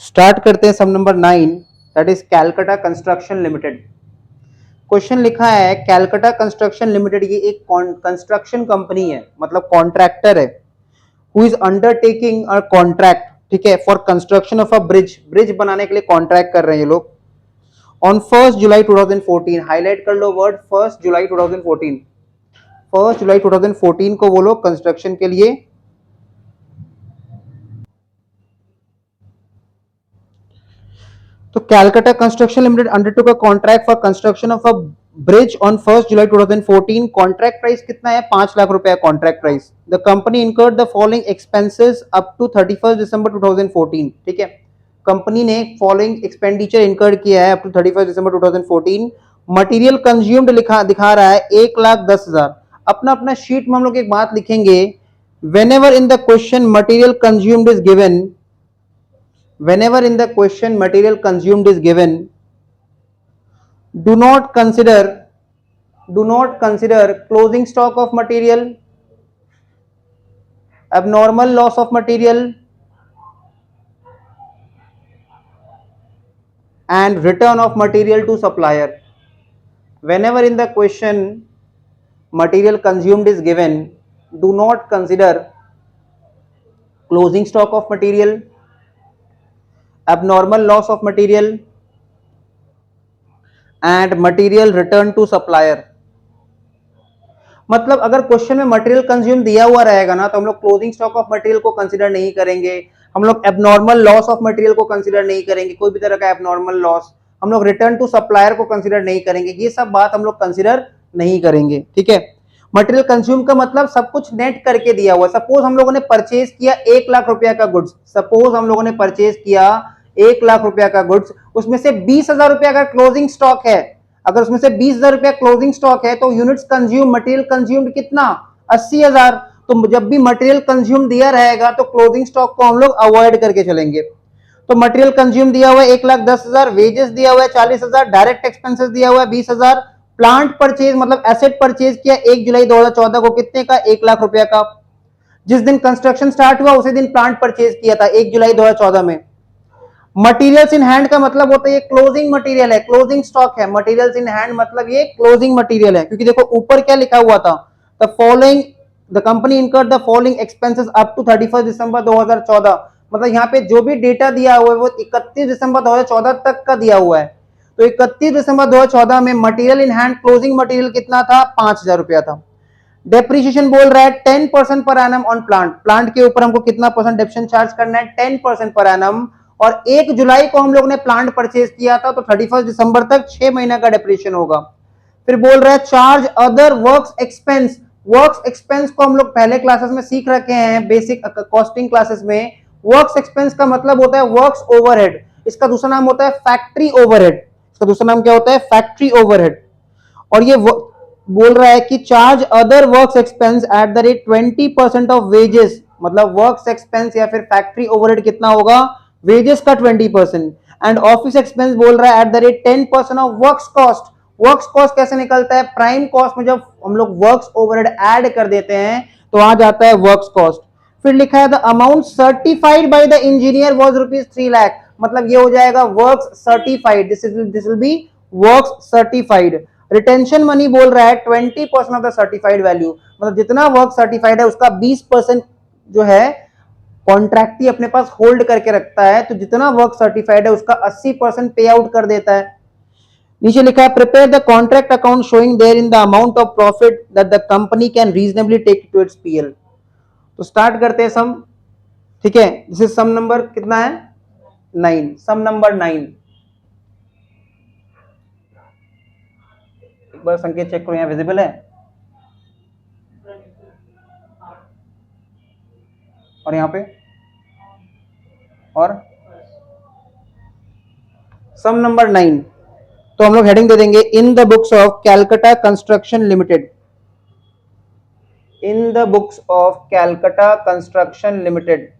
Start करते हैं sum number 9, that is Calcutta construction limited. Question लिखा है कैलकाटा कंस्ट्रक्शन लिमिटेड ये एक कंस्ट्रक्शन कंपनी है, मतलब कॉन्ट्रैक्टर है, who is undertaking a contract, ठीक है, for construction of a bridge. Bridge बनाने के लिए कॉन्ट्रैक्ट कर रहे हैं ये लोग। ऑन 1 जुलाई 2014, हाईलाइट कर लो वर्ड 1 जुलाई 2014। 1 जुलाई 2014 को वो लोग कंस्ट्रक्शन के लिए तो Calcutta construction limited undertook a contract for construction of a bridge on 1 July 2014। Contract price कितना है? 5 लाख रुपया contract price. The company incurred the following expenses up to 31 December 2014, ठीक है। कंपनी ने फॉलोइंग एक्सपेंडिचर इनकर्ड किया है up to 31 December 2014। Material consumed लिखा दिखा रहा है 1,10,000। अपना अपना शीट में हम लोग एक बात लिखेंगे, whenever in the question material consumed is given, whenever in the question material consumed is given, do not consider closing stock of material, abnormal loss of material, and return of material to supplier. Whenever in the question material consumed is given, do not consider closing stock of material, abnormal loss of material, and material return to supplier। मतलब अगर question में material consume दिया हुआ रहेगा ना, तो हम लोग क्लोजिंग स्टॉक ऑफ मटेरियल को कंसीडर नहीं करेंगे, हम लोग एबनॉर्मल लॉस ऑफ मटेरियल को कंसीडर नहीं करेंगे, कोई भी तरह का एबनॉर्मल लॉस, हम लोग रिटर्न टू सप्लायर को कंसीडर नहीं करेंगे, ये सब बात हम लोग कंसीडर नहीं करेंगे, ठीक है। मटेरियल कंज्यूम का मतलब सब कुछ नेट करके दिया हुआ। सपोज हम लोगों ने परचेज किया 1 लाख रुपया का गुड्स, सपोज हम लोगों ने परचेज किया 1 लाख रुपया का गुड्स, उसमें से 20,000 रुपया का क्लोजिंग स्टॉक है। अगर उसमें से 20,000 रुपया क्लोजिंग स्टॉक है तो यूनिट्स कंज्यूम, मटेरियल कंज्यूम्ड कितना? 80,000। तो जब भी मटेरियल कंज्यूम दिया रहेगा तो क्लोजिंग स्टॉक को हम लोग अवॉइड करके चलेंगे। तो मटेरियल कंज्यूम दिया हुआ है 1,10,000, वेजेस दिया हुआ है 40,000, डायरेक्ट एक्सपेंसेस दिया हुआ है 20,000, प्लांट परचेज मतलब एसेट परचेज किया 1 जुलाई 2014 को कितने का? 1 लाख रुपया का। जिस दिन कंस्ट्रक्शन स्टार्ट हुआ उसी दिन प्लांट परचेज किया था 1 जुलाई 2014 में। मटेरियल्स इन हैंड का मतलब होता है ये क्लोजिंग मटेरियल है, क्लोजिंग स्टॉक है। मटेरियल्स इन हैंड मतलब ये क्लोजिंग मटेरियल है, क्योंकि देखो ऊपर क्या लिखा हुआ था, the following, the company incurred the following expenses up to 31 December 2014। मतलब यहाँ पे जो भी डेटा दिया हुआ है वो 31 दिसंबर 2014 तक का दिया हुआ है। तो 31 दिसंबर 2014 में material in hand closing material कितना था? 5,000 रुपया था। डेप्रिसिएशन बोल रहा है 10% per annum on plant, plant के ऊपर हमको कितना परसेंट डेप्रिसिएशन चार्ज करना है? 10% पर एनम। और 1 जुलाई को हम लोग ने प्लांट परचेज किया था तो 31 दिसंबर तक 6 महीना का डेप्रिसिएशन होगा। फिर बोल रहा है charge other works expense. Works expense को हम लोग पहले क्लासेस में सीख रखे हैं, बेसिक कॉस्टिंग क्लासेस में। वर्क्स एक्सपेंस का मतलब होता है वर्क्स ओवरहेड, इसका दूसरा नाम होता है फैक्ट्री ओवरहेड। इसका दूसरा नाम क्या होता है? Factory overhead. और ये बोल रहा है कि charge other works expense eight the rate 20% of wages, मतलब वर्क्स एक्सपेंस या फिर फैक्ट्री ओवरहेड कितना होगा? वेजेस का 20%। एंड ऑफिस एक्सपेंस बोल रहा है eight the rate 10% of works cost. Works cost कैसे निकलता है? प्राइम कॉस्ट में जब हम लोग वर्क्स ओवरहेड ऐड कर देते हैं तो आ जाता है वर्क्स कॉस्ट। फिर लिखा है the amount certified by the engineer was ₹3 lakh, मतलब ये हो जाएगा works certified, this will be works certified. Retention money बोल रहा है 20% ऑफ द सर्टिफाइड वैल्यू, मतलब जितना वर्क सर्टिफाइड है उसका 20% जो है कॉन्ट्रैक्टी अपने पास होल्ड करके रखता है, तो जितना वर्क सर्टिफाइड है उसका 80% पे आउट कर देता है। नीचे लिखा है prepare the contract account showing therein the amount of profit that the company can reasonably take to its PL. तो स्टार्ट करते हैं सम, ठीक है। दिस इज सम नंबर कितना है? 9, सम नंबर 9। एक बार संकेत चेक करो, यहाँ विजिबल है? और यहाँ पे और सम नंबर 9, तो हम लोग हेडिंग दे देंगे in the books of Calcutta construction limited. In the books of Calcutta construction limited.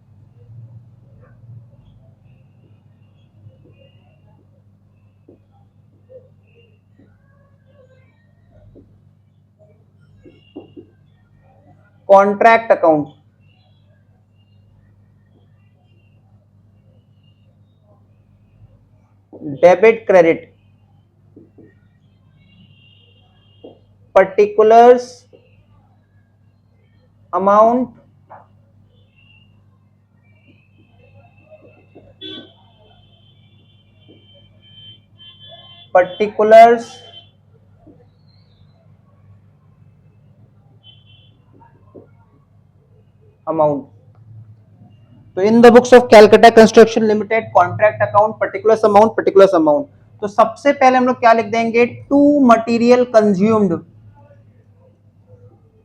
Contract account, debit credit, particulars amount particulars amount। तो in the books of Calcutta construction limited contract account particulars amount। तो सबसे पहले हम लोग क्या लिख देंगे, to material consumed.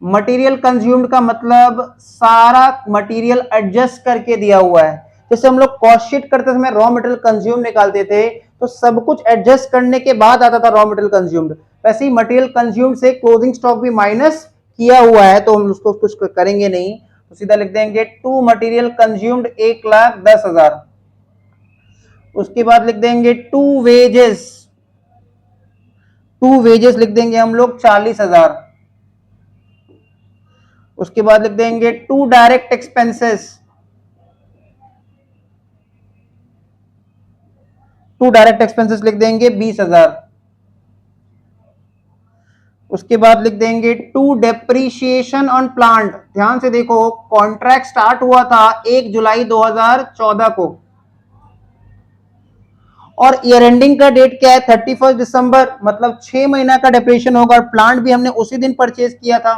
Material consumed का मतलब सारा मटेरियल एडजस्ट करके दिया हुआ है। जैसे हम लोग कॉस्ट शीट करते समय रॉ मटेरियल कंज्यूम निकालते थे तो सब कुछ एडजस्ट करने के बाद आता था रॉ मटेरियल कंज्यूम्ड, वैसे ही मटेरियल कंज्यूम्ड से क्लोजिंग स्टॉक भी माइनस किया हुआ है, तो हम उसको कुछ करेंगे नहीं, तो सीधा लिख देंगे टू मटेरियल कंज्यूम्ड 1,10,000। उसके बाद लिख देंगे टू वेजेस, टू वेजेस लिख देंगे हम लोग 40,000। उसके बाद लिख देंगे to direct expenses, to direct expenses लिख देंगे 20,000। उसके बाद लिख देंगे टू डेप्रीशिएशन ऑन प्लांट। ध्यान से देखो, कॉन्ट्रैक्ट स्टार्ट हुआ था 1 जुलाई 2014 को और ईयर एंडिंग का डेट क्या है 31 दिसंबर, मतलब 6 महीना का डेप्रीशिएशन होगा और प्लांट भी हमने उसी दिन परचेज किया था।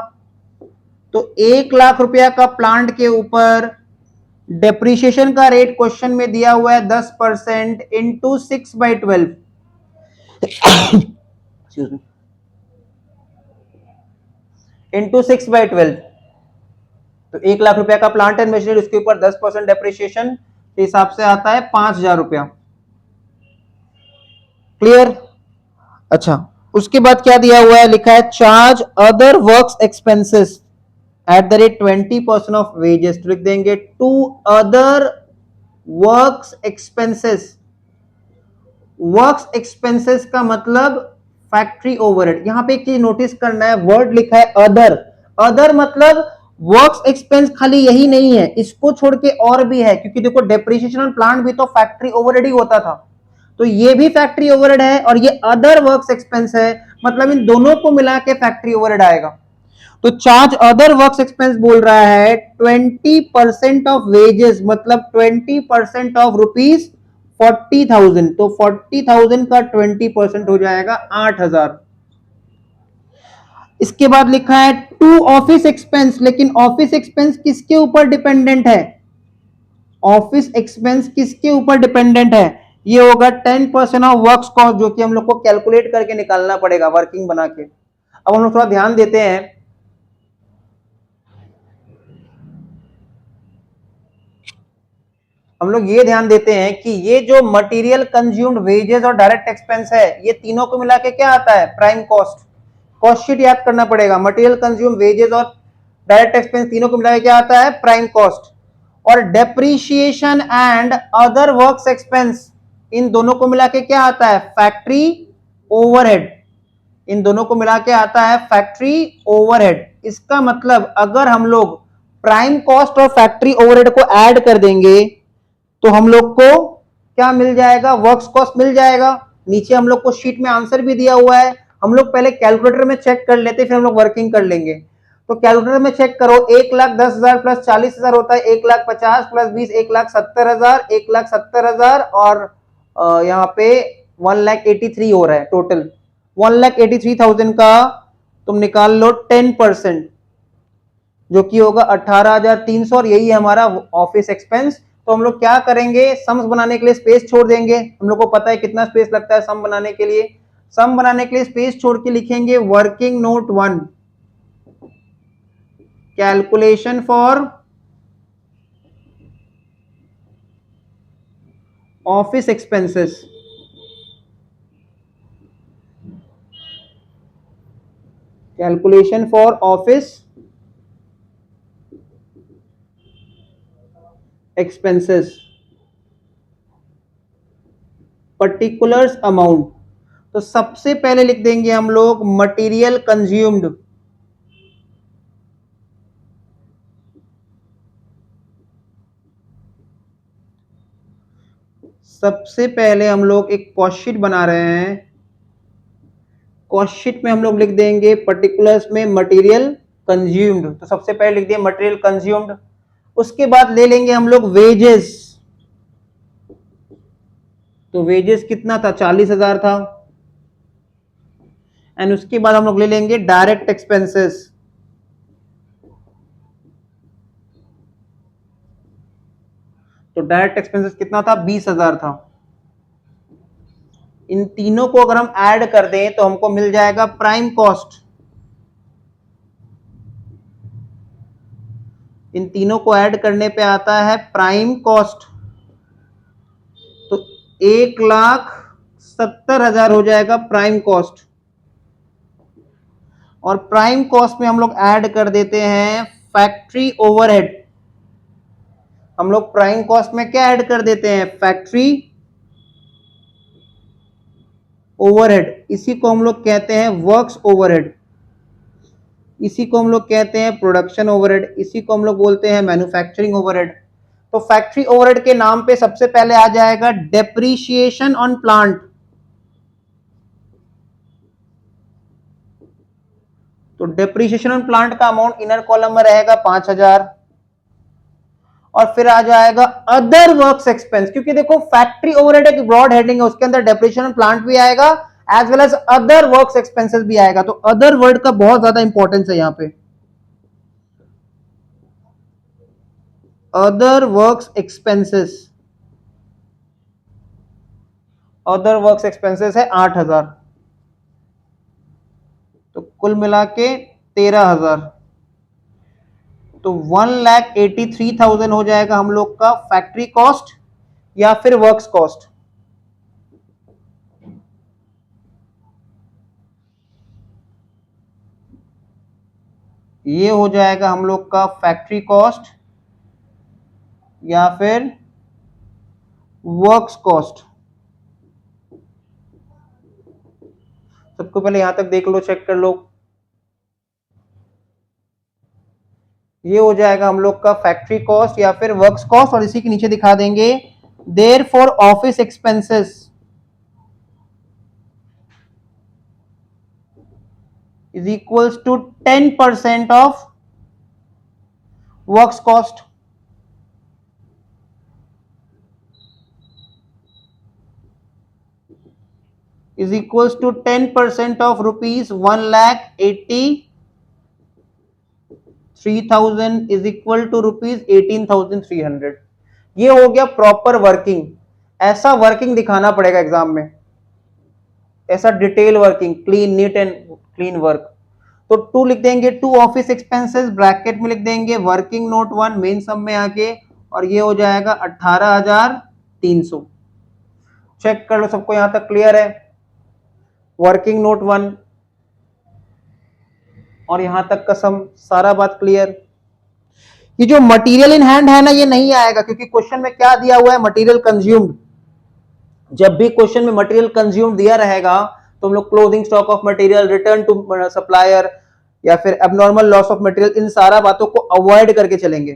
तो 1,00,000 रुपया का प्लांट के ऊपर डेप्रीशिएशन का रेट क्वेश्चन में दिया हुआ है 10% इंटू 6/12 इंटू 6/12। तो 1,00,000 रुपया का प्लांट एंड मशीनरी, उसके ऊपर 10% डेप्रिसिएशन के हिसाब से आता है 5,000 रुपया। क्लियर? अच्छा, उसके बाद क्या दिया हुआ है, लिखा है charge other works expenses at the rate 20% of wages. लिख देंगे to other works expenses. Works expenses का मतलब फैक्ट्री ओवरहेड। यहां पे एक चीज नोटिस करना है, वर्ड लिखा है अदर। अदर मतलब वर्क्स एक्सपेंस खाली यही नहीं है, इसको छोड़ के और भी है, क्योंकि देखो डेप्रिसिएशन ऑन प्लांट भी तो फैक्ट्री ओवरहेड ही होता था, तो ये भी फैक्ट्री ओवरहेड है और ये अदर वर्क्स एक्सपेंस है, मतलब इन दोनों को मिला के फैक्ट्री ओवरहेड आएगा। तो चार्ज अदर वर्क्स एक्सपेंस बोल रहा है 20% ऑफ वेजेस, मतलब 20% ऑफ रुपीज 40,000। तो 40,000 का 20% हो जाएगा 8,000। इसके बाद लिखा है टू ऑफिस एक्सपेंस, लेकिन ऑफिस एक्सपेंस किसके ऊपर डिपेंडेंट है, ऑफिस एक्सपेंस किसके ऊपर डिपेंडेंट है, ये होगा 10% ऑफ वर्क्स कॉस्ट, जो कि हम लोग को कैलकुलेट करके निकालना पड़ेगा वर्किंग बना के। अब हम लोग थोड़ा ध्यान देते हैं, हम लोग ये ध्यान देते हैं कि ये जो मटेरियल कंज्यूम्ड वेजेस और डायरेक्ट एक्सपेंस है, ये तीनों को मिला के क्या आता है, प्राइम कॉस्ट। कॉस्ट शीट याद करना पड़ेगा, मटेरियल कंज्यूम वेजेस और डायरेक्ट एक्सपेंस तीनों को मिला के क्या आता है, प्राइम कॉस्ट। और depreciation and other works expense, इन दोनों को मिला के क्या आता है, फैक्ट्री ओवरहेड। इन दोनों को मिला के आता है फैक्ट्री ओवरहेड। इसका मतलब अगर हम लोग प्राइम कॉस्ट और फैक्ट्री ओवरहेड को ऐड कर देंगे तो हम लोग को क्या मिल जाएगा, वर्क्स कॉस्ट मिल जाएगा। नीचे हम लोग को शीट में आंसर भी दिया हुआ है, हम लोग पहले कैलकुलेटर में चेक कर लेते फिर हम लोग वर्किंग कर लेंगे। तो कैलकुलेटर में चेक करो, 1,10,000 प्लस 40,000 होता है 1,50,000 प्लस 20 1,70,000, 1,70,000 और यहाँ पे 1,83,000 हो रहा है टोटल। 1,83,000 का तुम निकाल लो 10%, जो कि होगा 18,300, और यही है हमारा ऑफिस एक्सपेंस। तो हम लोग क्या करेंगे, सम्स बनाने के लिए स्पेस छोड़ देंगे, हम लोग को पता है कितना स्पेस लगता है सम बनाने के लिए। सम बनाने के लिए स्पेस छोड़ के लिखेंगे working note 1, calculation for office expenses. Calculation for office expenses, particulars amount. तो सबसे पहले लिख देंगे हम लोग मटेरियल कंज्यूम्ड, सबसे पहले हम लोग एक कॉस्ट शीट बना रहे हैं। कॉस्ट शीट में हम लोग लिख देंगे पर्टिकुलर्स में मटेरियल कंज्यूम्ड, तो सबसे पहले लिख दिया मटेरियल कंज्यूम्ड। उसके बाद ले लेंगे हम लोग वेजेस, तो वेजेस कितना था, 40,000 था। एंड उसके बाद हम लोग ले लेंगे डायरेक्ट एक्सपेंसेस, तो डायरेक्ट एक्सपेंसेस कितना था, 20,000 था। इन तीनों को अगर हम ऐड कर दें तो हमको मिल जाएगा प्राइम कॉस्ट। इन तीनों को ऐड करने पे आता है प्राइम कॉस्ट, तो 1,70,000 हो जाएगा प्राइम कॉस्ट। और प्राइम कॉस्ट में हम लोग ऐड कर देते हैं फैक्ट्री ओवरहेड। हम लोग प्राइम कॉस्ट में क्या ऐड कर देते हैं, फैक्ट्री ओवरहेड। इसी को हम लोग कहते हैं वर्क्स ओवरहेड, इसी को हम लोग कहते हैं प्रोडक्शन ओवरहेड, इसी को हम लोग बोलते हैं मैन्युफैक्चरिंग ओवरहेड। तो फैक्ट्री ओवरहेड के नाम पे सबसे पहले आ जाएगा डेप्रीशिएशन ऑन प्लांट, तो डेप्रीशिएशन ऑन प्लांट का अमाउंट इनर कॉलम में रहेगा 5,000। और फिर आ जाएगा अदर वर्क्स एक्सपेंस, क्योंकि देखो फैक्ट्री ओवरहेड एक ब्रॉड हेडिंग है, उसके अंदर डेप्रीशिएशन ऑन प्लांट भी आएगा as well as other works expenses भी आएगा, तो अदर वर्ड का बहुत ज्यादा इंपॉर्टेंस है यहां पे। Other works expenses, other works expenses है 8,000, तो कुल मिला के 13,000, तो 1,83,000 हो जाएगा हम लोग का फैक्ट्री कॉस्ट या फिर वर्क्स कॉस्ट। ये हो जाएगा हम लोग का फैक्ट्री कॉस्ट या फिर वर्क्स कॉस्ट। सबको पहले यहां तक देख लो, चेक कर लो। ये हो जाएगा हम लोग का फैक्ट्री कॉस्ट या फिर वर्क्स कॉस्ट, और इसी के नीचे दिखा देंगे therefore office expenses is equals to 10% of works cost. is equals to 10% of rupees 1,83,000 is equal to rupees 18,300। ये हो गया प्रॉपर वर्किंग। ऐसा वर्किंग दिखाना पड़ेगा एग्जाम में, ऐसा detail working, clean neat and clean work. तो 2 लिख देंगे, 2 ऑफिस एक्सपेंसेस ब्रैकेट में लिख देंगे वर्किंग नोट 1 मेन सम में आके, और ये हो जाएगा 18,300। चेक कर लो, सबको यहां तक क्लियर है, वर्किंग नोट 1 और यहां तक का सम, सारा बात क्लियर। ये जो मटेरियल इन हैंड है ना, ये नहीं आएगा, क्योंकि क्वेश्चन में क्या दिया हुआ है, मटेरियल कंज्यूम्ड। जब भी क्वेश्चन में मटेरियल कंज्यूम्ड दिया रहेगा तो हम लोग closing stock of material, return to supplier या फिर एबनॉर्मल लॉस ऑफ मटेरियल, इन सारा बातों को अवॉइड करके चलेंगे।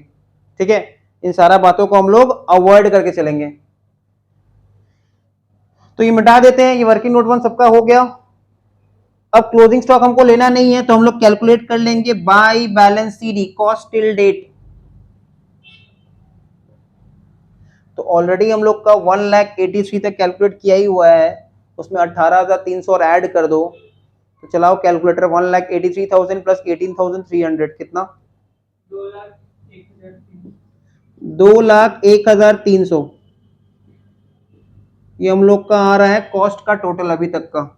ठीक है, इन सारा बातों को हम लोग अवॉइड करके चलेंगे। तो ये मिटा देते हैं, ये वर्किंग नोट 1 सबका हो गया। अब क्लोजिंग स्टॉक हमको लेना नहीं है, तो हम लोग कैलकुलेट कर लेंगे by balance CD, cost till date. तो ऑलरेडी हम लोग का 1,83,000 तक कैलकुलेट किया ही हुआ है, उसमें 18,300 और ऐड कर दो। तो चलाओ कैलकुलेटर, 1,83,000 प्लस 18,300 कितना, 2,01,300। ये हम लोग का आ रहा है कॉस्ट का टोटल अभी तक का,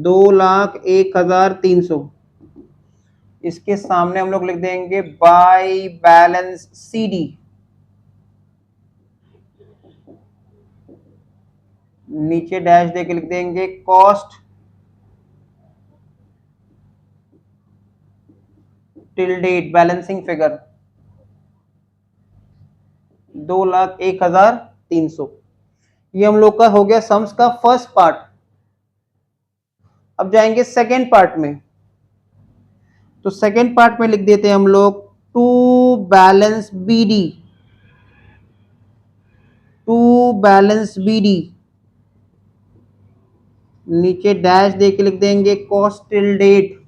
2,01,300। इसके सामने हम लोग लिख देंगे बाय बैलेंस सीडी, नीचे डैश देके लिख देंगे cost till date balancing figure, 2,01,300। ये हम लोग का हो गया सम्स का फर्स्ट पार्ट। अब जाएंगे सेकेंड पार्ट में, तो सेकेंड पार्ट में लिख देते हैं हम लोग to balance BD, to balance BD, नीचे डैश दे के लिख देंगे कॉस्ट टिल डेट,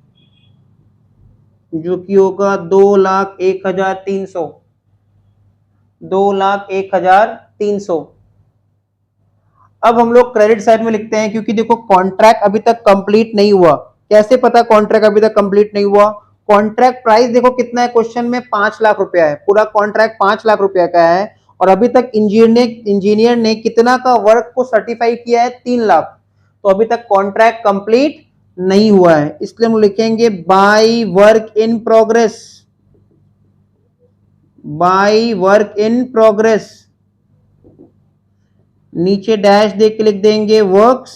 जो कि होगा 2,01,300, 2,01,300। अब हम लोग क्रेडिट साइड में लिखते हैं, क्योंकि देखो कॉन्ट्रैक्ट अभी तक कंप्लीट नहीं हुआ। कैसे पता कॉन्ट्रैक्ट अभी तक कंप्लीट नहीं हुआ? कॉन्ट्रैक्ट प्राइस देखो कितना है, क्वेश्चन में 5 लाख रुपया है, पूरा कॉन्ट्रैक्ट 5 लाख रुपया का है, और अभी तक इंजीनियर ने कितना का वर्क को सर्टिफाई किया है? 3 लाख। तो अभी तक कॉन्ट्रैक्ट कंप्लीट नहीं हुआ है, इसलिए हम लिखेंगे bye work in progress, by work in progress, नीचे डैश दे के लिख देंगे वर्क्स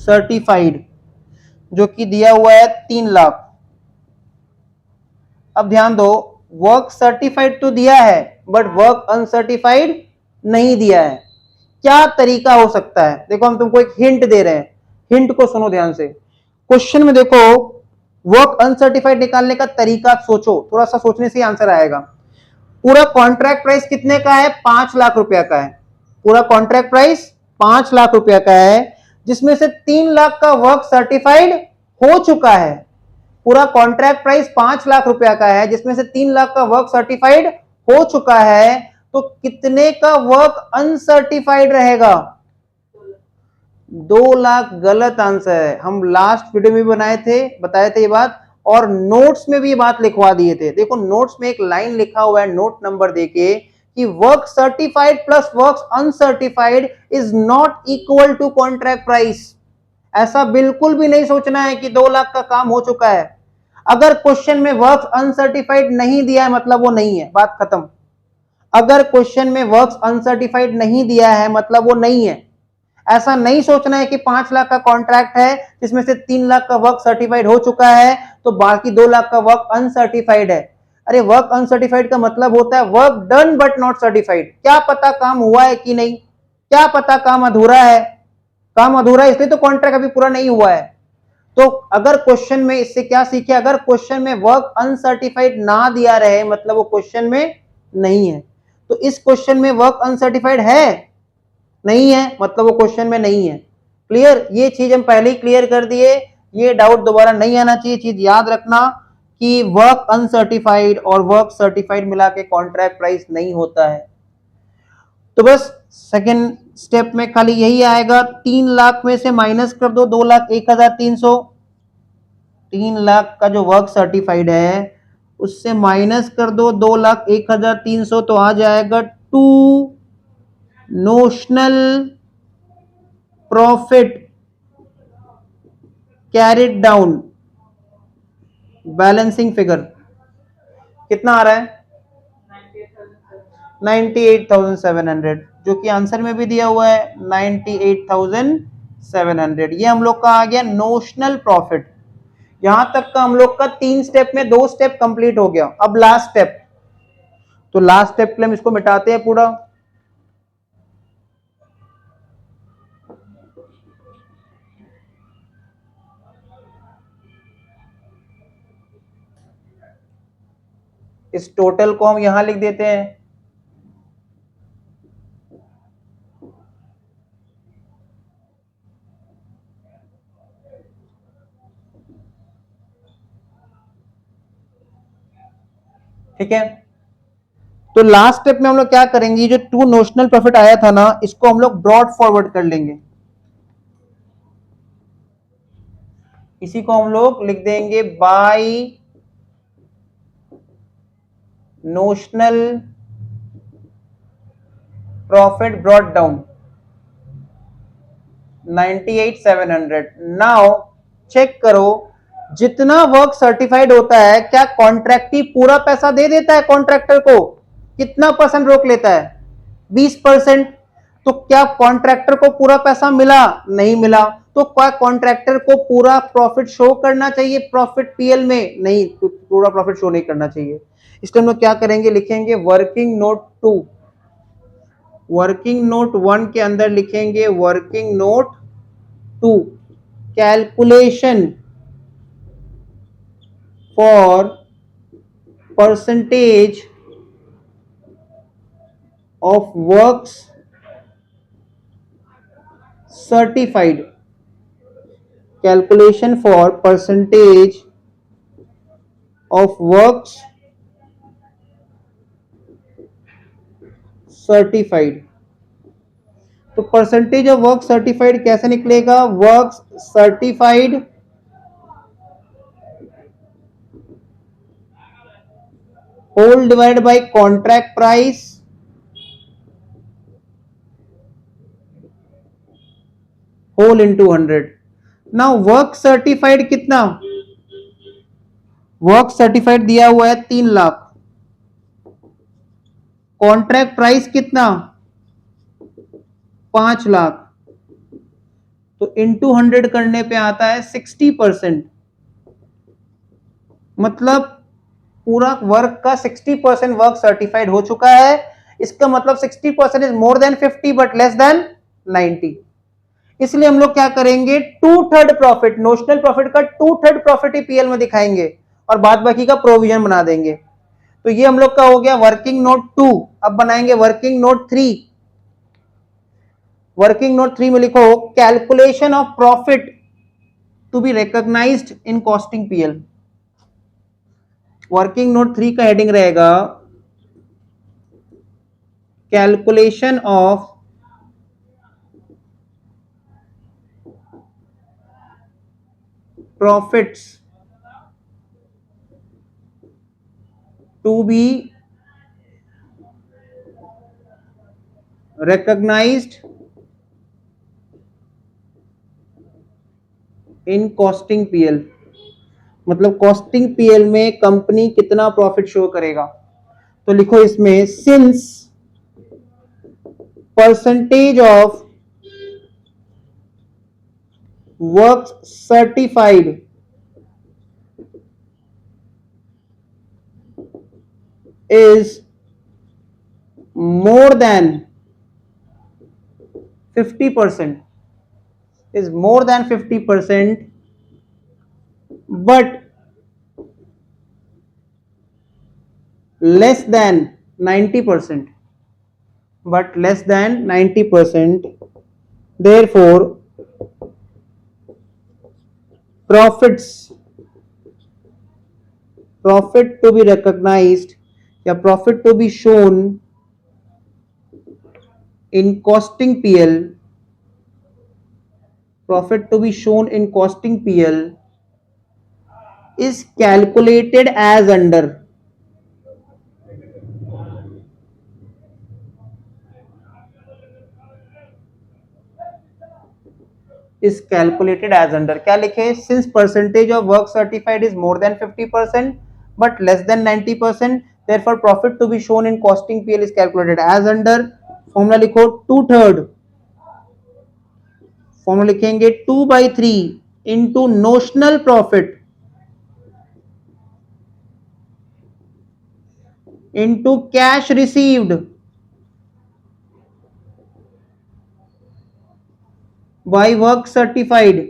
सर्टिफाइड, जो कि दिया हुआ है 3 लाख। अब ध्यान दो, वर्क सर्टिफाइड तो दिया है, बट वर्क अनसर्टिफाइड नहीं दिया है। क्या तरीका हो सकता है? देखो हम तुमको एक हिंट दे रहे हैं, हिंट को सुनो ध्यान से। क्वेश्चन में देखो वर्क अनसर्टिफाइड निकालने का तरीका सोचो, थोड़ा सा सोचने से आंसर आएगा। पूरा कॉन्ट्रैक्ट प्राइस कितने का है? 5 लाख रुपया का है। पूरा कॉन्ट्रैक्ट प्राइस 5 लाख रुपया का है, जिसमें से 3 लाख का वर्क सर्टिफाइड हो चुका है। पूरा कॉन्ट्रैक्ट प्राइस 5 लाख रुपया का है, जिसमें से 3 लाख का वर्क सर्टिफाइड हो चुका है, तो कितने का वर्क अनसर्टिफाइड रहेगा? 2 लाख गलत आंसर है। हम लास्ट वीडियो में बताए थे ये बात, और नोट्स में भी ये बात लिखवा दिए थे। देखो नोट्स में एक लाइन लिखा हुआ है नोट नंबर देके कि work certified plus work uncertified is not equal to contract price. ऐसा बिल्कुल भी नहीं सोचना है कि 2 लाख का काम हो चुका है। अगर क्वेश्चन में वर्क अनसर्टिफाइड नहीं दिया है मतलब वो नहीं है, बात खत्म। अगर क्वेश्चन में वर्क अनसर्टिफाइड नहीं दिया है मतलब वो नहीं है। ऐसा नहीं सोचना है कि 5 लाख का कॉन्ट्रैक्ट है, जिसमें से 3 लाख का वर्क सर्टिफाइड हो चुका है, तो बाकी 2 लाख का वर्क अनसर्टिफाइड है। अरे वर्क अनसर्टिफाइड का मतलब होता है work done but not certified. क्या पता काम हुआ है कि नहीं, क्या पता काम अधूरा है। काम अधूरा है इसलिए तो कॉन्ट्रैक्ट अभी पूरा नहीं हुआ है। तो अगर क्वेश्चन में इससे क्या सीखे, अगर क्वेश्चन में वर्क अनसर्टिफाइड ना दिया रहे मतलब वो क्वेश्चन में नहीं है। तो इस क्वेश्चन में वर्क अनसर्टिफाइड है, नहीं है, मतलब वो क्वेश्चन में नहीं है। क्लियर? ये चीज हम पहले ही क्लियर कर दिए, ये डाउट दोबारा नहीं आना चाहिए। चीज याद रखना कि वर्क अनसर्टिफाइड और वर्क सर्टिफाइड मिला के कॉन्ट्रैक्ट प्राइस नहीं होता है। तो बस सेकेंड स्टेप में खाली यही आएगा, 3 लाख में से माइनस कर दो 2,01,300। 3 लाख का जो वर्क सर्टिफाइड है उससे माइनस कर दो 2,01,300, तो आ जाएगा to notional profit carried down balancing figure. कितना आ रहा है? 98,700, जो कि आंसर में भी दिया हुआ है 98,700। ये हम लोग का आ गया नोशनल प्रॉफिट। यहां तक का हम लोग का 3 स्टेप में 2 स्टेप कंप्लीट हो गया। अब लास्ट स्टेप, तो लास्ट स्टेप के लिए हम इसको मिटाते हैं पूरा। इस टोटल को हम यहां लिख देते हैं, ठीक है। तो लास्ट स्टेप में हम लोग क्या करेंगे, जो टू नोशनल प्रॉफिट आया था ना, इसको हम लोग ब्रॉड फॉरवर्ड कर लेंगे। इसी को हम लोग लिख देंगे by notional profit brought down 98,700। Now check करो, जितना वर्क सर्टिफाइड होता है क्या कॉन्ट्रैक्टी पूरा पैसा दे देता है कॉन्ट्रैक्टर को? कितना परसेंट रोक लेता है? 20%। तो क्या कॉन्ट्रैक्टर को पूरा पैसा मिला? नहीं मिला। तो क्या कॉन्ट्रैक्टर को पूरा प्रॉफिट शो करना चाहिए प्रॉफिट पीएल में? नहीं, पूरा प्रॉफिट शो नहीं करना चाहिए। इसलिए हम लोग क्या करेंगे, लिखेंगे वर्किंग नोट 2। वर्किंग नोट 1 के अंदर लिखेंगे working note 2, calculation for percentage of works certified. Calculation for percentage of works certified. तो परसेंटेज ऑफ वर्क सर्टिफाइड कैसे निकलेगा? Work certified whole divide by contract price whole into 100. Now work certified कितना? Work certified दिया हुआ है 3 lakh. Contract price कितना? 5 लाख. तो into 100 करने पे आता है 60%. मतलब पूरा वर्क का 60% वर्क सर्टिफाइड हो चुका है. इसका मतलब 60% is more than 50 but less than 90. इसलिए हम लोग क्या करेंगे? 2/3 प्रॉफिट, नोशनल प्रॉफिट का 2/3 प्रॉफिट ही पीएल में दिखाएंगे और बाद बाकी का प्रोविजन बना देंगे. तो ये हम लोग का हो गया वर्किंग नोट 2. अब बनाएंगे वर्किंग नोट 3. वर्किंग नोट 3 में लिखो calculation of profit to be recognized in costing PL. Working note 3 का हेडिंग रहेगा calculation of profits to be recognized in costing PL. मतलब कॉस्टिंग पीएल में कंपनी कितना प्रॉफिट शो करेगा. तो लिखो इसमें since percentage of work certified is more than 50%, is more than 50%, but less than 90%, but less than 90%. Therefore profit to be recognized या profit to be shown in costing PL, profit to be shown in costing PL is calculated as under. Is calculated as under. क्या लिखे? Since percentage of work certified is more than 50% but less than 90%, therefore profit to be shown in costing PL is calculated as under. Formula लिखो 2/3. Formula लिखेंगे 2/3 into notional profit into cash received by work certified.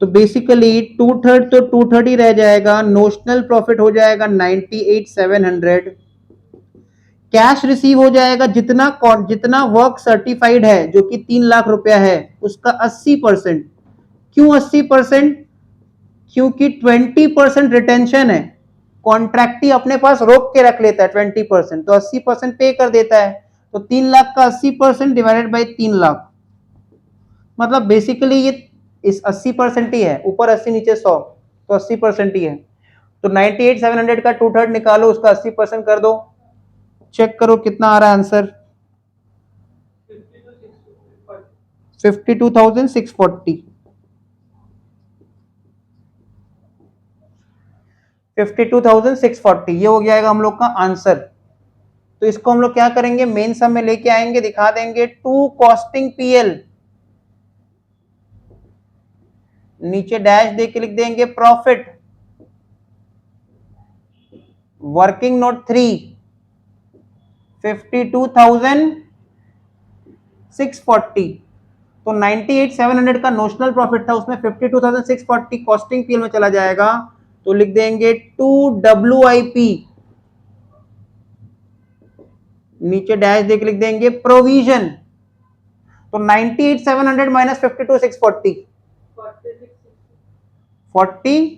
तो basically 2/3 तो 2/3 ही रह जाएगा. Notional profit हो जाएगा 98,700. Cash receive हो जाएगा जितना वर्क सर्टिफाइड है जो कि 3 लाख रुपया है उसका 80%. क्यों 80%? क्योंकि 20% रिटेंशन है. कॉन्ट्रैक्टी अपने पास रोक के रख लेता है 20%, तो 80% पे कर देता है. तो 3 लाख का 80% डिवाइडेड बाई 3 लाख, मतलब बेसिकली ये इस 80% ही है. ऊपर 80 नीचे 100, तो 80% ही है. तो 98,700 का 2/3 निकालो, उसका 80% कर दो. चेक करो कितना आ रहा है आंसर. 52,640. 52,640 ये हो जाएगा हम लोग का आंसर. तो इसको हम लोग क्या करेंगे? मेन सम में लेके आएंगे, दिखा देंगे टू कॉस्टिंग पीएल, नीचे डैश दे के लिख देंगे प्रॉफिट. वर्किंग नोट 3 52,000 52,640, तो 98,700 का नोशनल प्रॉफिट था, उसमें 52,640 कॉस्टिंग पीएल में चला जाएगा, तो लिख देंगे टू WIP, नीचे डैश देके लिख देंगे प्रोविजन, तो 98,700 माइनस 52,640 40,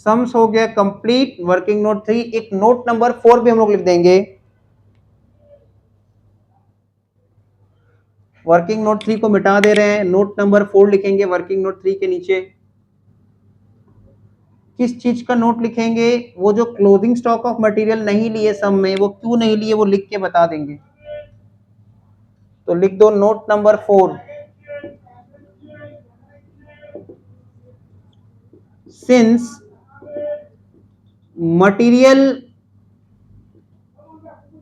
सम्स हो गया कंप्लीट। वर्किंग नोट 3, एक नोट नंबर 4 भी हम लोग लिख देंगे। वर्किंग नोट 3 को मिटा दे रहे हैं, नोट नंबर 4 लिखेंगे वर्किंग नोट 3 के नीचे। किस चीज का नोट लिखेंगे? वो जो क्लोजिंग स्टॉक ऑफ मटेरियल नहीं लिए सम में, वो क्यों नहीं लिए वो लिख के बता देंगे। तो लिख दो note number 4, since material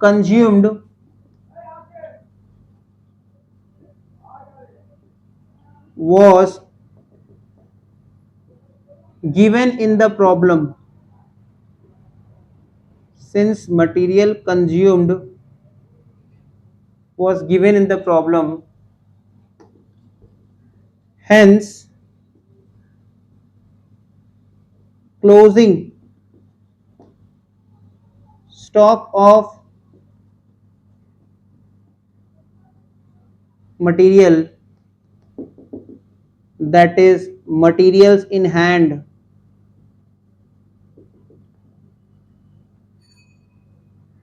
consumed was given in the problem, since material consumed was given in the problem, hence closing stock of material, that is materials in hand,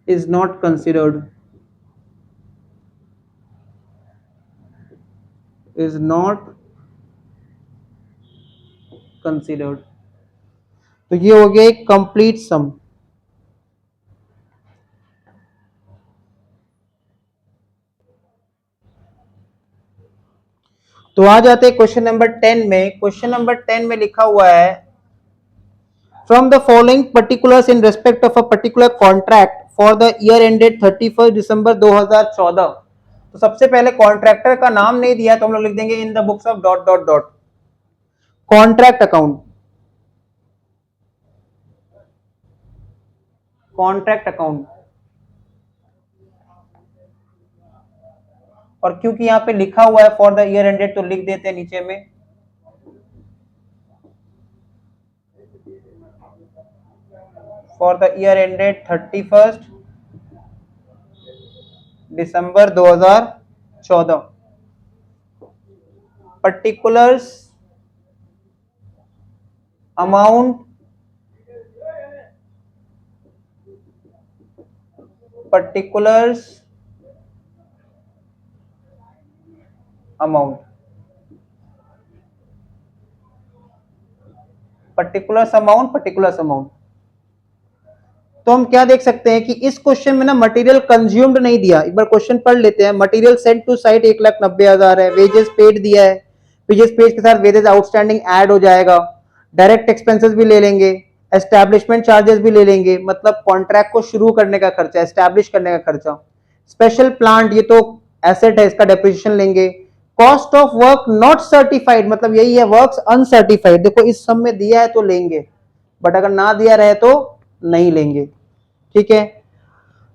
is not considered, is not considered। तो ये हो गया एक complete सम। तो आ जाते हैं question number 10 में। Question number 10 में लिखा हुआ है, from the following particulars in respect of a particular contract for the year ended 31 December 2014। तो सबसे पहले कॉन्ट्रैक्टर का नाम नहीं दिया, तो हम लोग लिख देंगे in the books of dot dot dot contract account, contract account. और क्योंकि यहाँ पे लिखा हुआ है फॉर द ईयर एंडेड, तो लिख देते हैं नीचे में for the year ended 31 December 2014। Particulars amount, particulars amount, particulars amount, particulars amount. तो हम क्या देख सकते हैं कि इस क्वेश्चन में ना मटेरियल कंज्यूम्ड नहीं दिया। एक बार क्वेश्चन पढ़ लेते हैं। मटेरियल सेंट टू साइट 1,90,000 है, वेजेस पेड दिया है, वेजेस पेड के साथ वेजेस आउटस्टैंडिंग ऐड हो जाएगा, डायरेक्ट एक्सपेंसेस भी ले लेंगे, एस्टैब्लिशमेंट चार्जेस भी ले लेंगे, मतलब कॉन्ट्रैक्ट को शुरू करने का खर्चा, एस्टैब्लिश करने का खर्चा। स्पेशल प्लांट, ये तो एसेट है, इसका डेप्रिसिएशन लेंगे। Cost of work not certified, मतलब यही है वर्क्स अनसर्टिफाइड। देखो इस सब में दिया है तो लेंगे, बट अगर ना दिया रहे तो नहीं लेंगे। ठीक है।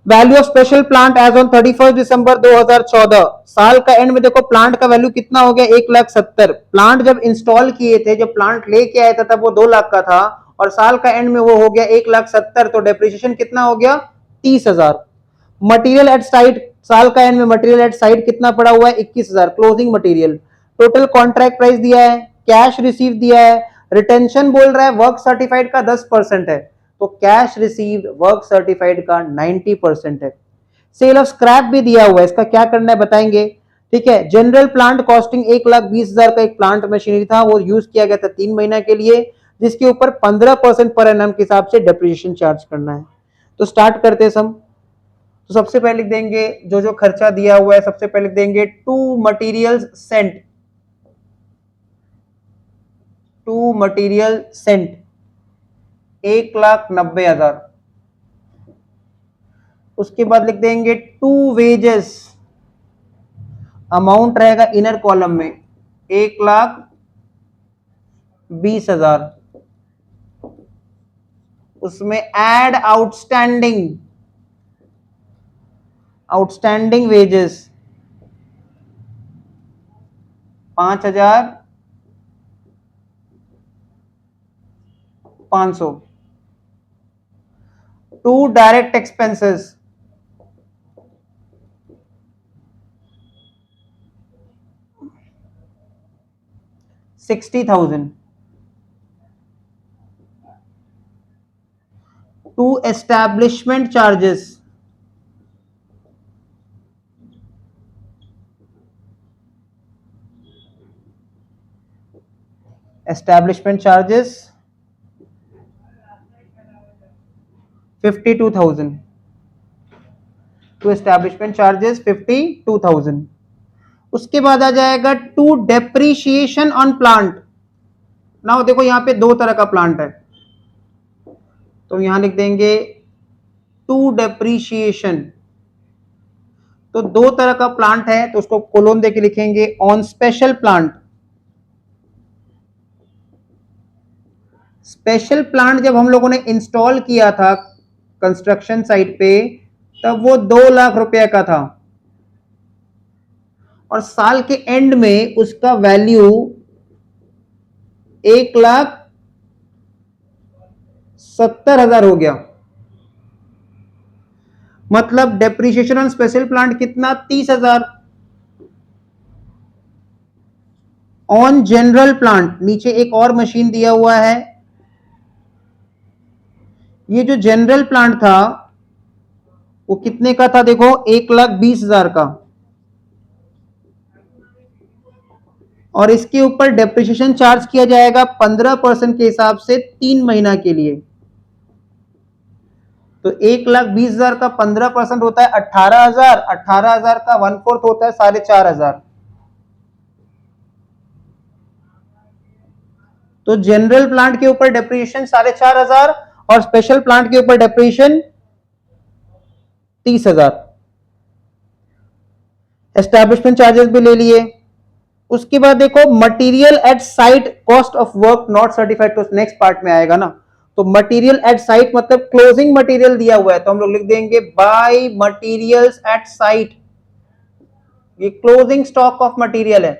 Value of special plant as on 31 December 2014, साल का एंड में देखो प्लांट का वैल्यू कितना हो गया 1,70,000। प्लांट जब इंस्टॉल किए थे, जब प्लांट लेके आया था तब वो 2 लाख का था, और साल का एंड में वो हो गया 1,70,000, तो डेप्रिसिएशन कितना हो गया 30,000। मटेरियल एट साइट, साल का एंड में मटेरियल एट साइट कितना पड़ा हुआ है 21,000, closing material. Total contract price दिया है, कैश रिसीव दिया है, रिटेंशन बोल रहा है वर्क सर्टिफाइड का 10% है, तो कैश रिसीव्ड वर्क सर्टिफाइड का 90% है। सेल ऑफ स्क्रैप भी दिया हुआ है, इसका क्या करना है बताएंगे। ठीक है। जनरल प्लांट कॉस्टिंग 1,20,000 का एक प्लांट मशीनरी था, वो यूज किया गया था 3 महीना के लिए, जिसके ऊपर 15% पर एनम के हिसाब से डेप्रिसिएशन चार्ज करना है। तो स्टार्ट करते हैं सम। तो सबसे पहले लिख देंगे जो जो खर्चा दिया हुआ है, सबसे पहले लिख देंगे to material sent, to material sent 1,90,000। उसके बाद लिख देंगे टू वेजेस, अमाउंट रहेगा इनर कॉलम में 1,20,000, उसमें add outstanding wages 5,500, to direct expenses 60,000, to establishment charges 52,000, to establishment charges 52,000। उसके बाद आ जाएगा to depreciation on plant. Now देखो यहां पे दो तरह का प्लांट है, तो यहां लिख देंगे टू डेप्रीशिएशन। तो दो तरह का प्लांट है तो उसको कोलोन देके लिखेंगे on special plant. Special plant जब हम लोगों ने इंस्टॉल किया था कंस्ट्रक्शन साइट पे, तब वो 2 लाख रुपए का था, और साल के एंड में उसका वैल्यू 1,70,000 हो गया। मतलब डेप्रिसिएशन ऑन स्पेशल प्लांट कितना? 30,000। ऑन जनरल प्लांट नीचे एक और मशीन दिया हुआ है, ये जो जनरल प्लांट था वो कितने का था? देखो 1,20,000 का, और इसके ऊपर डेप्रिसिएशन चार्ज किया जाएगा 15% के हिसाब से 3 महीना के लिए। तो 1,20,000 का 15% होता है 18,000, 18,000 का 1/4 होता है 4,500। तो जनरल प्लांट के ऊपर डेप्रिसिएशन 4,500 और स्पेशल प्लांट के ऊपर डेप्रिसिएशन 30,000। एस्टैब्लिशमेंट चार्जेस भी ले लिए। उसके बाद देखो material at site cost of work not certified, तो नेक्स्ट पार्ट में आएगा ना। तो मटेरियल एट साइट मतलब क्लोजिंग मटेरियल दिया हुआ है, तो हम लोग लिख देंगे बाय मटेरियल्स एट साइट। ये क्लोजिंग स्टॉक ऑफ मटेरियल है,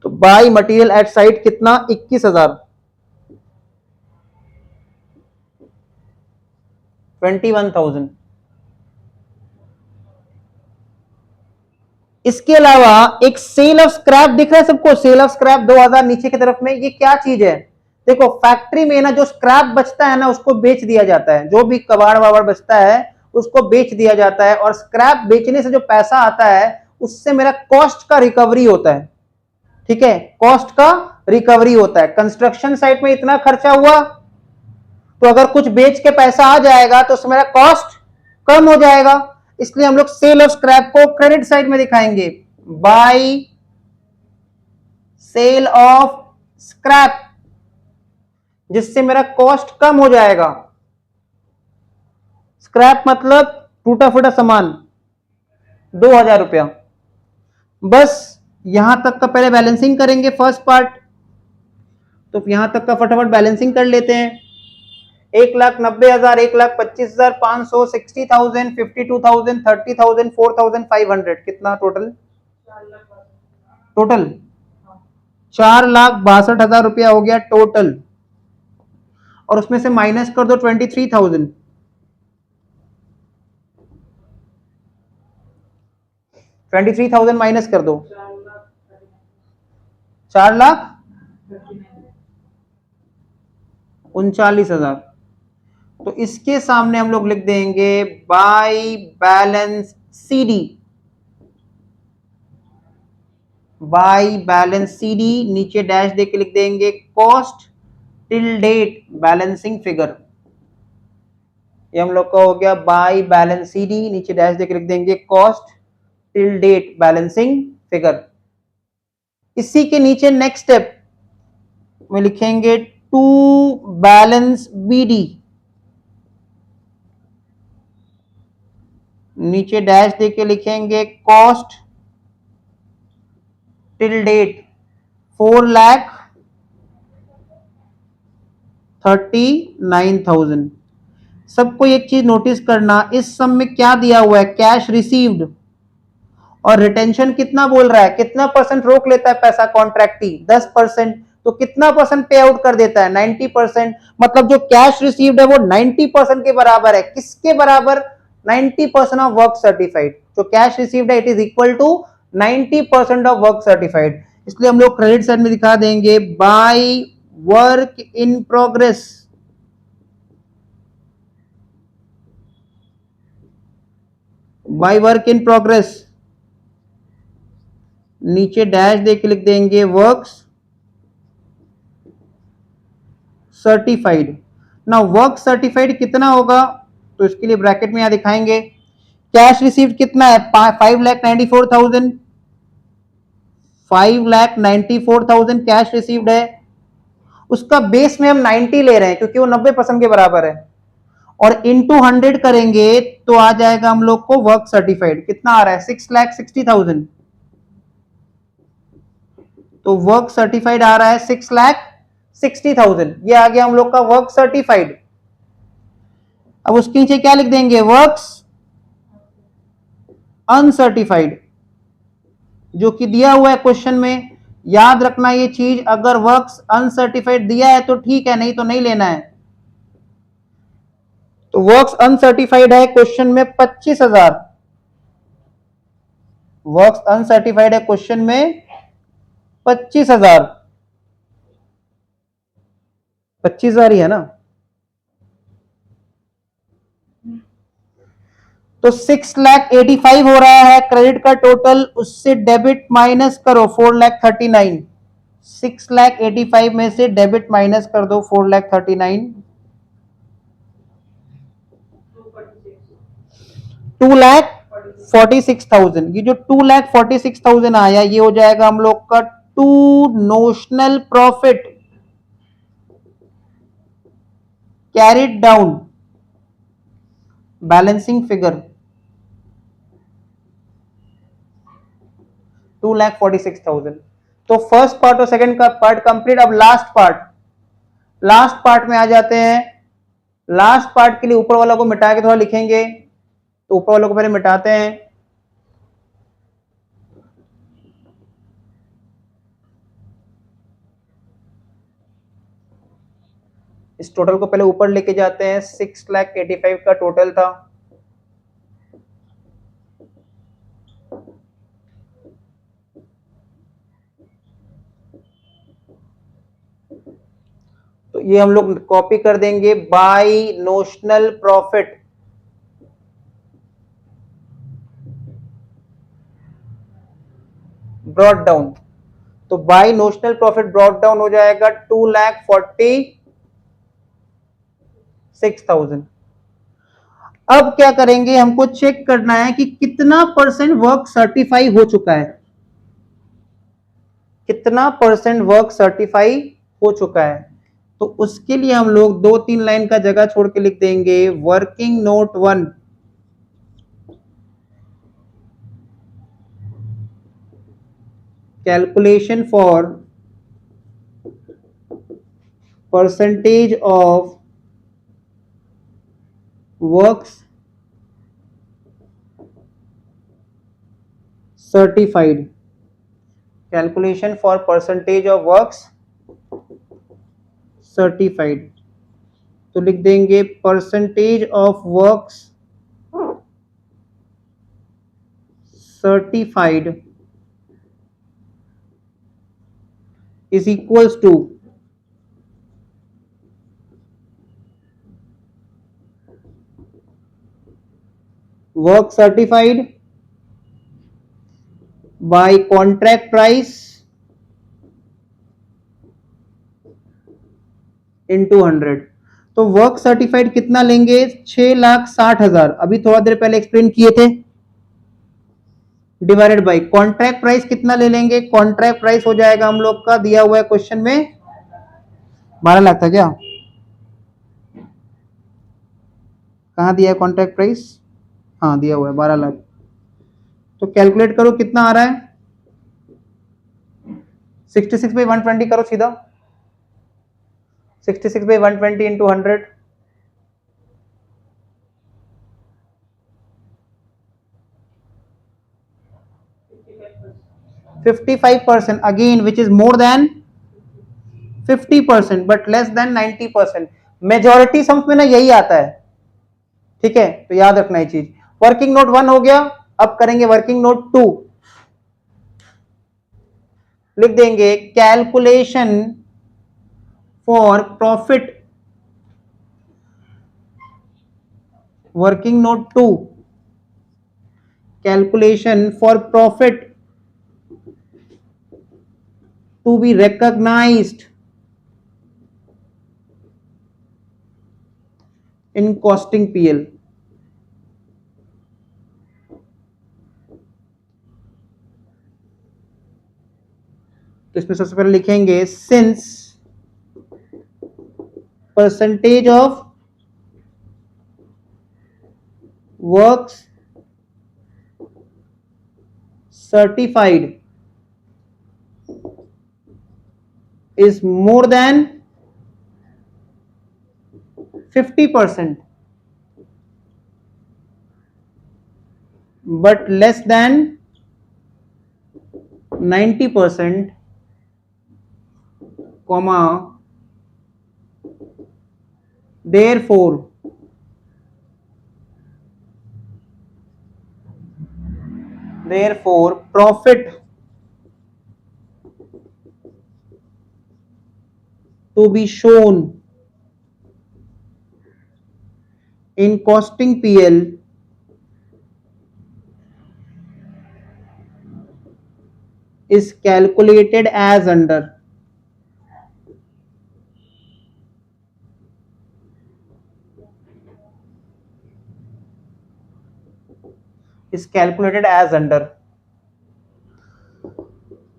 तो बाय मटेरियल एट साइट कितना? 21,000, 21,000। इसके अलावा एक सेल ऑफ स्क्रैप दिख रहा है सबको, सेल ऑफ स्क्रैप 2,000 नीचे की तरफ में। ये क्या चीज है? देखो फैक्ट्री में ना जो स्क्रैप बचता है ना उसको बेच दिया जाता है, जो भी कबाड़ वाबाड़ बचता है उसको बेच दिया जाता है, और स्क्रैप बेचने से जो पैसा आता है उससे मेरा कॉस्ट का रिकवरी होता है। ठीक है, कॉस्ट का रिकवरी होता है। कंस्ट्रक्शन साइट में इतना खर्चा हुआ, तो अगर कुछ बेच के पैसा आ जाएगा तो उसमें मेरा कॉस्ट कम हो जाएगा, इसलिए हम लोग सेल ऑफ स्क्रैप को क्रेडिट साइड में दिखाएंगे, बाय सेल ऑफ स्क्रैप, जिससे मेरा कॉस्ट कम हो जाएगा। स्क्रैप मतलब टूटा फूटा सामान, 2,000 रुपया। बस यहां तक का पहले बैलेंसिंग करेंगे फर्स्ट पार्ट, तो यहां तक का फटाफट बैलेंसिंग कर लेते हैं। 1,90,000, 1,25,000, 500, 60,000, 52,000, 30,000, 4,500, कितना टोटल? टोटल 4,62,000 रुपया हो गया टोटल, और उसमें से माइनस कर दो 23,000। 23,000 माइनस कर दो, 4,39,000। तो इसके सामने हम लोग लिख देंगे by balance CD, by balance CD, नीचे डैश देके लिख देंगे cost till date balancing figure. ये हम लोग का हो गया बाय बैलेंस सीडी, नीचे डैश देके लिख देंगे cost till date balancing figure. इसी के नीचे नेक्स्ट स्टेप में लिखेंगे टू बैलेंस बीडी, नीचे डैश देके लिखेंगे कॉस्ट टिल डेट 4,39,000। सबको एक चीज नोटिस करना, इस सम में क्या दिया हुआ है, कैश रिसीव्ड, और रिटेंशन कितना बोल रहा है, कितना परसेंट रोक लेता है पैसा कॉन्ट्रैक्टी, 10%। तो कितना परसेंट पे आउट कर देता है, 90%। मतलब जो कैश रिसीव्ड है वो 90% के बराबर है। किसके बराबर, 90% ऑफ वर्क सर्टिफाइड। जो कैश रिसीव्ड है it is equal to 90% of work certified. इसलिए हम लोग क्रेडिट साइड में दिखा देंगे by work in progress, by work in progress, नीचे डैश देके लिख देंगे वर्क्स सर्टिफाइड। ना वर्क सर्टिफाइड कितना होगा, तो इसके लिए ब्रैकेट में यहां दिखाएंगे कैश रिसीव्ड कितना है, 5,94,000, 5,94,000 कैश रिसीव्ड है। उसका बेस में हम 90 ले रहे हैं क्योंकि वो 90% के बराबर है, और इंटू 100 करेंगे तो आ जाएगा हम लोग को वर्क सर्टिफाइड कितना आ रहा है, 6,60,000। तो वर्क सर्टिफाइड आ रहा है 6,60,000। ये आ गया हम लोग का वर्क सर्टिफाइड। अब उसके नीचे क्या लिख देंगे, वर्क्स अनसर्टिफाइड, जो कि दिया हुआ है क्वेश्चन में। याद रखना ये चीज, अगर वर्क्स अनसर्टिफाइड दिया है तो ठीक है, नहीं तो नहीं लेना है। तो वर्क्स अनसर्टिफाइड है क्वेश्चन में 25,000, वर्क्स अनसर्टिफाइड है क्वेश्चन में 25,000, 25,000 ही है ना। तो 6,85,000 हो रहा है क्रेडिट का टोटल, उससे डेबिट माइनस करो 4,39,000। 6,85,000 में से डेबिट माइनस कर दो 4,39,000। 2,46,000। ये जो 2,46,000 आया ये हो जाएगा हम लोग का to notional profit carried down balancing figure, 2,46,000। तो फर्स्ट पार्ट और सेकंड का पार्ट कंप्लीट। अब लास्ट पार्ट, लास्ट पार्ट में आ जाते हैं। लास्ट पार्ट के लिए ऊपर वाला को मिटा के थोड़ा लिखेंगे, तो ऊपर वालों को पहले मिटाते हैं। इस टोटल को पहले ऊपर लेके जाते हैं, 6,85,000 का टोटल था। तो ये हम लोग कॉपी कर देंगे by notional profit, brought down. तो by notional profit brought down हो जाएगा 2,46,000। अब क्या करेंगे, हमको चेक करना है कि कितना परसेंट वर्क सर्टिफाई हो चुका है, कितना परसेंट वर्क सर्टिफाई हो चुका है। तो उसके लिए हम लोग 2-3 लाइन का जगह छोड़ के लिख देंगे working note 1, calculation for percentage of works certified, calculation for percentage of works certified. तो लिख देंगे percentage of works certified is equals to work certified by contract price into 100। तो वर्क सर्टिफाइड कितना लेंगे, 6,60,000, अभी थोड़ा देर पहले एक्सप्लेन किए थे, डिवाइडेड बाय कॉन्ट्रैक्ट प्राइस कितना ले लेंगे, कॉन्ट्रैक्ट प्राइस हो जाएगा हम लोग का दिया हुआ है क्वेश्चन में 12 लाख था क्या, कहां दिया है कॉन्ट्रैक्ट प्राइस, हाँ दिया हुआ है 12 लाख। तो कैलकुलेट करो कितना आ रहा है, 66/120 करो सीधा, 66/120 into 100, 55% again which is more than 50% but less than 90%। Majority sums में ना यही आता है, ठीक है, तो याद रखना ये चीज। वर्किंग नोट 1 हो गया, अब करेंगे वर्किंग नोट 2। लिख देंगे calculation for profit, working note 2, calculation for profit to be recognized in costing PL। तो इसमें सबसे पहले लिखेंगे since percentage of works certified is more than 50% but less than 90%, comma, therefore profit to be shown in costing PL is calculated as under। is calculated as under।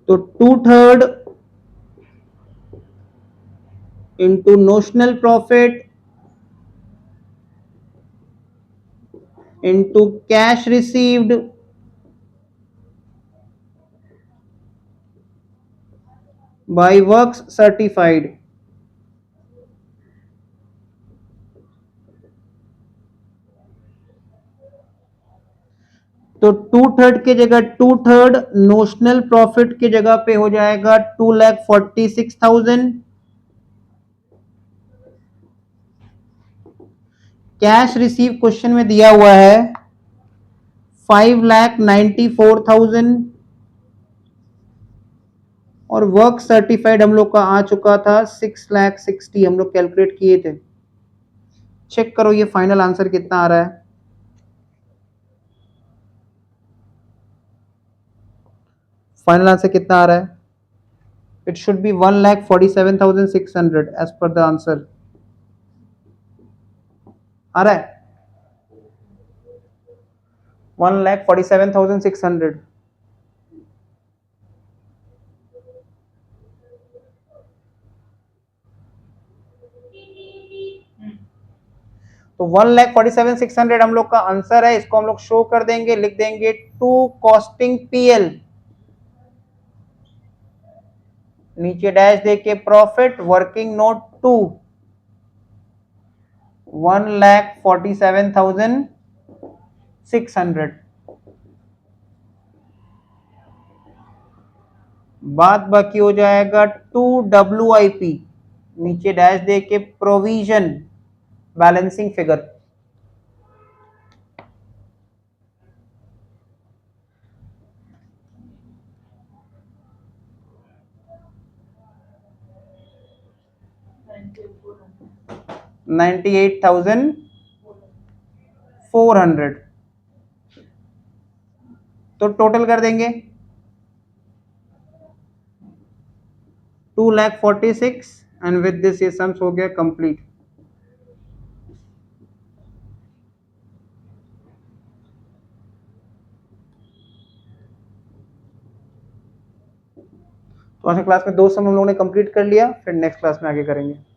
तो 2/3 into notional profit into cash received by works certified। तो 2/3 की जगह 2/3 notional profit की जगह पे हो जाएगा 2,46,000। Cash receive question में दिया हुआ है 5,94,000 और वर्क सर्टिफाइड हम लोग का आ चुका था 6,60,000, हम लोग कैलकुलेट किए थे। चेक करो ये फाइनल आंसर कितना आ रहा है। फाइनल आंसर कितना आ रहा है? It should be 1,47,600 as per the answer. आ रहा है 1,47,600। तो 1,47,600 हम लोग का आंसर है। इसको हम लोग शो कर देंगे, लिख देंगे टू कॉस्टिंग पीएल, नीचे डैश देके प्रॉफिट वर्किंग नोट 2 1,47,600। बाद बाकी हो जाएगा 2 WIP, नीचे डैश देके प्रोविजन बैलेंसिंग फिगर। $98,400। तो टोटल कर देंगे 2,46,000 एंड विद दिस ये सम्स हो गया कंप्लीट। तो आज क्लास में 2 सम हम लोगों ने कंप्लीट कर लिया, फिर नेक्स्ट क्लास में आगे करेंगे।